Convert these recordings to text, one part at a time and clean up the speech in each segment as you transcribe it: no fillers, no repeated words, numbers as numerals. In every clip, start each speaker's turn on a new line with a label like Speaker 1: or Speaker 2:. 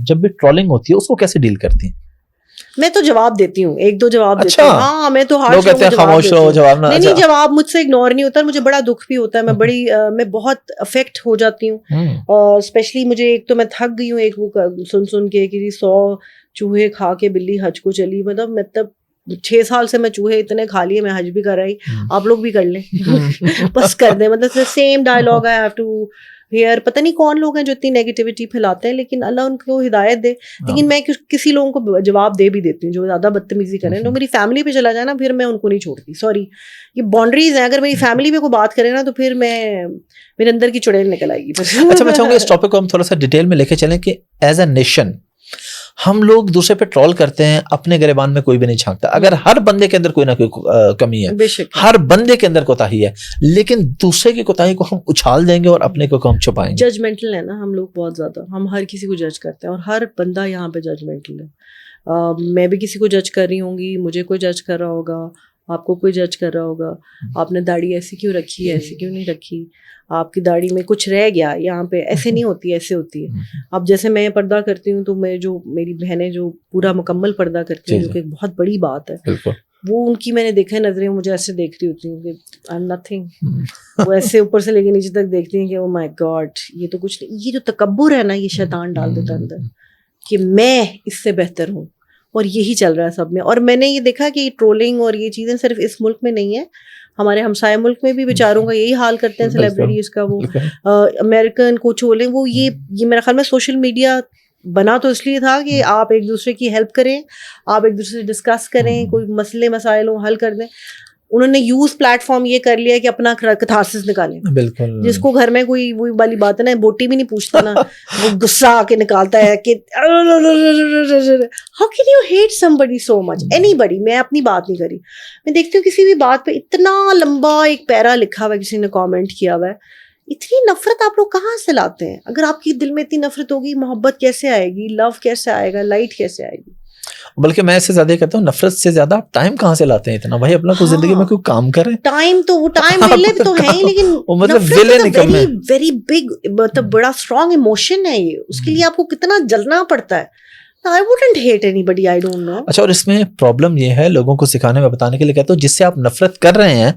Speaker 1: جب بھی ٹرولنگ ہوتی ہے اس کو کیسے ڈیل کرتی ہیں؟
Speaker 2: میں تو جواب دیتی ہوں, ایک دو جواب دیتی ہوں. ہاں میں تو ہارش
Speaker 1: خاموش ہو جواب نہ,
Speaker 2: نہیں جواب مجھ سے اگنور نہیں ہوتا, مجھے بڑا دکھ بھی ہوتا ہے, میں بہت افیکٹ ہو جاتی ہوں. اسپیشلی مجھے ایک تو میں تھک گئی ہوں ایک وہ سن کے کہ 100 چوہے کھا کے بلی حج کو چلی. مطلب 6 سال سے میں چوہے اتنے کھا لیے, میں حج بھی کر رہی, آپ لوگ بھی کر لیں بس کر دیں. مطلب same dialogue I have to hear. پتہ نہیں کون لوگ ہیں جو اتنی نیگیٹیوٹی پھیلاتے ہیں, لیکن اللہ ان کو ہدایت دے. لیکن میں کسی لوگوں کو جواب دے بھی دیتی ہوں جو زیادہ بدتمیزی کریں. تو میری فیملی پہ چلا جائے نا پھر میں ان کو نہیں چھوڑتی. سوری, یہ باؤنڈریز ہیں. اگر میری فیملی پہ کوئی بات کرے نا تو پھر میرے اندر کی چڑیل نکل آئے گی.
Speaker 1: اچھا, میں چاہوں گا اس ٹاپک کو ہم تھوڑا سا ڈیٹیل میں لے کے چلیں کہ ایز اے نیشن ہم لوگ دوسرے پہ ٹرول کرتے ہیں, اپنے گریبان میں کوئی بھی نہیں جھانکتا. اگر ہر بندے کے اندر کوئی نہ کوئی کمی ہے, ہر بندے کے اندر کوتاہی ہے, لیکن دوسرے کی کوتاہی کو ہم اچھال دیں گے اور اپنے کو ہم چھپائیں گے.
Speaker 2: ججمنٹل ہے نا ہم لوگ بہت زیادہ, ہم ہر کسی کو جج کرتے ہیں اور ہر بندہ یہاں پہ ججمنٹل ہے. میں بھی کسی کو جج کر رہی ہوں گی, مجھے کوئی جج کر رہا ہوگا, آپ کو کوئی جج کر رہا ہوگا. آپ نے داڑھی ایسی کیوں رکھی ہے, ایسی کیوں نہیں رکھی, آپ کی داڑھی میں کچھ رہ گیا یہاں پہ, ایسے نہیں ہوتی, ایسے ہوتی ہے. اب جیسے میں پردہ کرتی ہوں تو میں جو میری بہنیں جو پورا مکمل پردہ کرتی ہیں, جو کہ بہت بڑی بات ہے, وہ ان کی میں نے دیکھا ہے نظریں مجھے ایسے دیکھ رہی ہوتی ہیں کہ آئی ایم نتھنگ. وہ ایسے اوپر سے لے کے نیچے تک دیکھتی ہیں کہ او مائی گاڈ یہ تو کچھ نہیں. یہ جو تکبر ہے نا, یہ شیطان ڈال دیتا اندر کہ میں اس سے بہتر ہوں, اور یہی چل رہا ہے سب میں. اور میں نے یہ دیکھا کہ ٹرولنگ اور یہ چیزیں صرف اس ملک میں نہیں ہے, ہمارے ہمسائے ملک میں بھی بیچاروں کا یہی حال کرتے ہیں سیلیبریٹیز کا. وہ امریکن کو چولیں, وہ یہ میرا خیال میں سوشل میڈیا بنا تو اس لیے تھا کہ آپ ایک دوسرے کی ہیلپ کریں, آپ ایک دوسرے سے ڈسکس کریں, کوئی مسئلے مسائل ہوں حل کر دیں. انہوں نے یوز پلیٹ فارم یہ کر لیا کہ اپنا کتھارسس نکالیں. بالکل, جس کو گھر میں کوئی وہی والی بات ہے نا, بوٹی بھی نہیں پوچھتا نا, وہ غصہ آ کے نکالتا ہے کہ how can you hate somebody so much, anybody. میں اپنی بات نہیں کری, میں دیکھتی ہوں کسی بھی بات پہ اتنا لمبا ایک پیرا لکھا ہوا ہے, کسی نے کامنٹ کیا ہوا ہے. اتنی نفرت آپ لوگ کہاں سے لاتے ہیں؟ اگر آپ کی دل میں اتنی نفرت ہوگی, محبت کیسے آئے گی, لو کیسے آئے گا, لائٹ کیسے آئے گی؟
Speaker 1: بلکہ میں اس سے زیادہ کہتا ہوں نفرت سے زیادہ آپ ٹائم کہاں سے لاتے ہیں اتنا؟ بھائی اپنا کوئی زندگی میں کوئی کام کریں.
Speaker 2: ٹائم تو وہ ٹائم ویلے بھی تو ہیں, لیکن ویری بگ مطلب بڑا اسٹرانگ ایموشن ہے یہ, اس کے لیے آپ کو کتنا جلنا پڑتا ہے. I wouldn't hate anybody, I don't know.
Speaker 1: اچھا, اور اس میں پرابلم یہ ہے, لوگوں کو سکھانے میں بتانے کے لیے کہتا ہوں, جس سے آپ نفرت کر رہے ہیں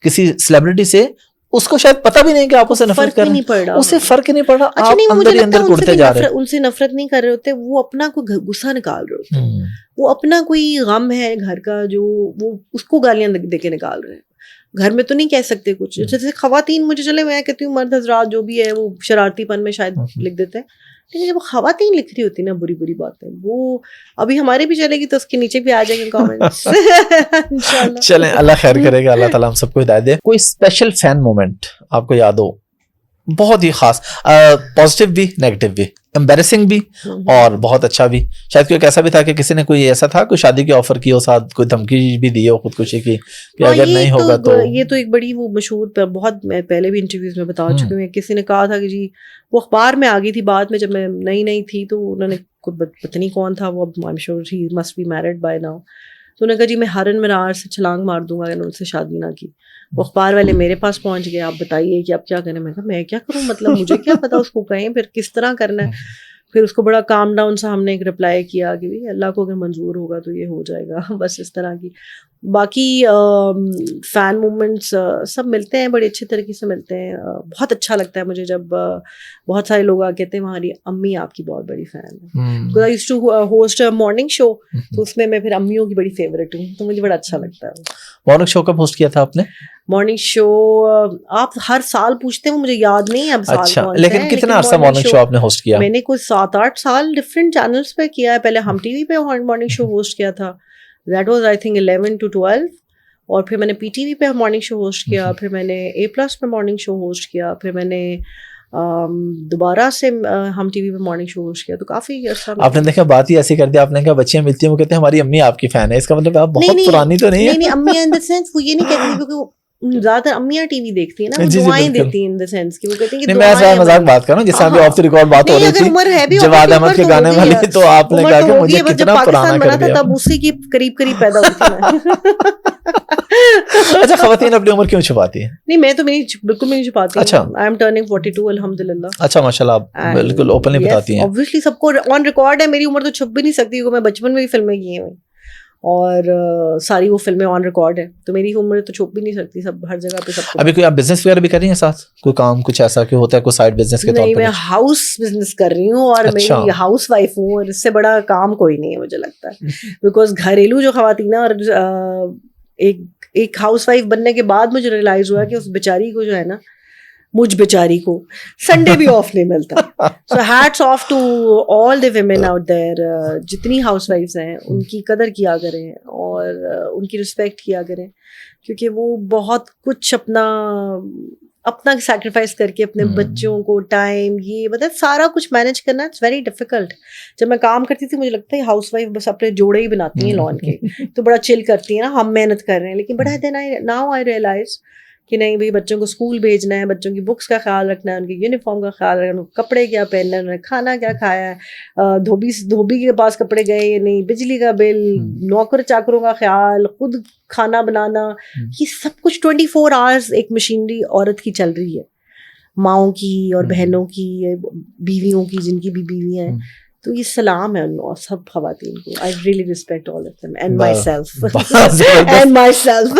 Speaker 1: کسی سیلیبریٹی سے, اس کو شاید پتہ بھی نہیں کہ آپ اسے نفرت کر رہے ہیں, اسے فرق ہی نہیں پڑ رہا, آپ اندر ہی اندر کڑتے جا رہے ہیں.
Speaker 2: ان سے نفرت نہیں کر رہے ہوتے, وہ اپنا کوئی غصہ نکال رہے ہوتے, وہ اپنا کوئی غم ہے گھر کا جو وہ اس کو گالیاں دے کے نکال رہے ہیں. گھر میں تو نہیں کہہ سکتے کچھ. جیسے خواتین, مجھے چلے میں کہتی ہوں مرد حضرات جو بھی ہے وہ شرارتی پن میں شاید لکھ دیتے ہیں, لیکن جب خواتین لکھ رہی ہوتی نا بری بری باتیں, وہ ابھی ہمارے بھی چلے گی تو اس کے نیچے بھی آ جائیں گے کامنٹس.
Speaker 1: چلیں, اللہ خیر کرے گا, اللہ تعالیٰ ہم سب کو ہدایت دے. کوئی اسپیشل فین مومنٹ آپ کو یاد ہو, بہت ہی خاص, پازیٹیو بھی نیگیٹو بھی, امبیرسنگ بھی اور بہت اچھا بھی, شاید کوئی ایسا بھی تھا کہ کسی نے کوئی ایسا تھا کوئی شادی کی آفر کی ہو, ساتھ کوئی دھمکی بھی دی ہو خودکشی کی کہ اگر نہیں ہوگا تو.
Speaker 2: یہ تو ایک بڑی وہ مشہور, بہت میں پہلے بھی انٹرویوز میں بتا چکی ہوں, کسی نے کہا تھا کہ جی وہ اخبار میں آ گئی تھی بعد میں, جب میں نئی تھی تو انہوں نے پتہ نہیں کون تھا وہ, اب I am sure he must be married by now, تو انہوں نے کہا جی میں ہرن منار سے چھلانگ مار دوں گا اگر ان سے شادی نہ کی. وہ اخبار والے میرے پاس پہنچ گئے, آپ بتائیے کہ آپ کیا کریں. میں کہا میں کیا کروں, مطلب مجھے کیا پتا, اس کو کہیں پھر کس طرح کرنا ہے. پھر اس کو بڑا کام ڈاؤن سا ہم نے ایک رپلائی کیا کہ اللہ کو اگر منظور ہوگا تو یہ ہو جائے گا, بس اس طرح کی. باقی فین مومنٹس سب ملتے ہیں, بڑے اچھے طریقے سے ملتے ہیں. بہت اچھا لگتا ہے مجھے جب بہت سارے لوگ کہتے ہیں ہماری امی آپ کی بہت بڑی فین ہے. I used to host a morning show, تو اس میں پھر امیوں کی بڑی فیوریٹ ہوں, تو مجھے بڑا اچھا لگتا ہے.
Speaker 1: مارننگ شو کب ہوسٹ کیا تھا آپ نے؟
Speaker 2: مارننگ شو آپ ہر سال پوچھتے ہیں, مجھے یاد نہیں ہے اب سال.
Speaker 1: اچھا, لیکن کتنا عرصہ مارننگ شو آپ نے ہوسٹ کیا؟
Speaker 2: میں نے کوئی 7-8 سال ڈفرینٹ چینلز پہ کیا ہے. پہلے ہم ٹی وی پہ مارننگ شو ہوسٹ کیا تھا, that was I think 11 to 12. اور پھر میں نے پی ٹی وی پہ مارننگ شو ہوسٹ کیا, پھر میں نے A+ پہ مارننگ شو ہوسٹ کیا, پھر میں نے دوبارہ سے ہم ٹی وی پہ مارننگ شو ہوسٹ کیا. تو کافی عرصہ
Speaker 1: آپ نے دیکھا, بات ہی ایسی کر دی, آپ نے کہا بچیاں ملتی ہیں وہ کہتے ہیں ہماری امی آپ کی فین ہے, اس کا مطلب آپ بہت پرانی تو نہیں ہے.
Speaker 2: نہیں, امیاں ان دا سینس وہ یہ نہیں کہتی, کیونکہ زیادہ تر امیاں ٹی وی دیکھتی ہیں نا, وہ دعائیں دیتی ہیں ان دا سینس کہ وہ کہتی ہیں کہ
Speaker 1: میں مذاق بات کر رہا ہوں, جس طرح آف دی ریکارڈ بات ہو رہی تھی جواد احمد کے گانے والی, تو آپ نے کہا کہ مجھے کتنا پرانا کر دیا.
Speaker 2: تب اسی کی قریب پیدا ہوئی تھی.
Speaker 1: اچھا خواتین اپنی عمر کیوں چھپاتی ہیں؟
Speaker 2: نہیں میں تو بالکل نہیں چھپاتی.
Speaker 1: اچھا
Speaker 2: آئی ایم ٹرننگ 42 الحمدللہ.
Speaker 1: اچھا ماشاء اللہ آپ بالکل اوپنلی بتاتی ہیں.
Speaker 2: obviously سب کو آن ریکارڈ ہے, میری عمر تو چھپ بھی نہیں سکتی کیونکہ میں بچپن میں بھی فلمیں کی ہیں اور ساری وہ فلمیں آن ریکارڈ ہیں, تو میری عمر تو چھپ بھی نہیں سکتی, سب ہر جگہ پہ سب کو.
Speaker 1: ابھی کوئی آپ بزنس وغیرہ بھی کر رہی ہیں ساتھ, کوئی کام کچھ ایسا کہ ہوتا ہے کوئی سائڈ بزنس کے طور پر؟
Speaker 2: نہیں, میں ہاؤس بزنس کر رہی ہوں اور میری ہاؤس وائف ہوں, اور اس سے بڑا کام کوئی نہیں ہے مجھے لگتا ہے, بیکاز گھریلو جو خواتین اور ایک ہاؤس وائف بننے کے بعد مجھے ریئلائز ہوا کہ اس بیچاری کو جو ہے نا, مجھ بیچاری کو سنڈے بھی آف نہیں ملتا. So hats off to all the women out there, جتنی ہاؤس وائفس ہیں ان کی قدر کیا کریں اور ان کی رسپیکٹ کیا کریں, کیونکہ وہ بہت کچھ اپنا سیکریفائس کر کے اپنے بچوں کو ٹائم, یہ مطلب سارا کچھ مینیج کرنا اٹس ویری ڈیفیکلٹ. جب میں کام کرتی تھی مجھے لگتا ہے ہاؤس وائف بس اپنے جوڑے ہی بناتی ہیں لان کے, تو بڑا چل کرتی ہیں نا, ہم محنت کر رہے ہیں. لیکن بڑا دین ناؤ آئی ریئلائز کہ نہیں بھائی, بچوں کو اسکول بھیجنا ہے, بچوں کی بکس کا خیال رکھنا ہے, ان کی یونیفارم کا خیال رکھنا ہے, کپڑے کیا پہننا ہے, انہوں نے کھانا کیا کھایا ہے, دھوبی کے پاس کپڑے گئے یا نہیں, بجلی کا بل, نوکر چاکروں کا خیال, خود کھانا بنانا, یہ سب کچھ 24 hours ایک مشینری عورت کی چل رہی ہے, ماؤں کی اور بہنوں کی, بیویوں کی جن کی بھی بیویاں ہیں. تو یہ سلام ہے ان سب خواتین کو. I really respect all of them and my self.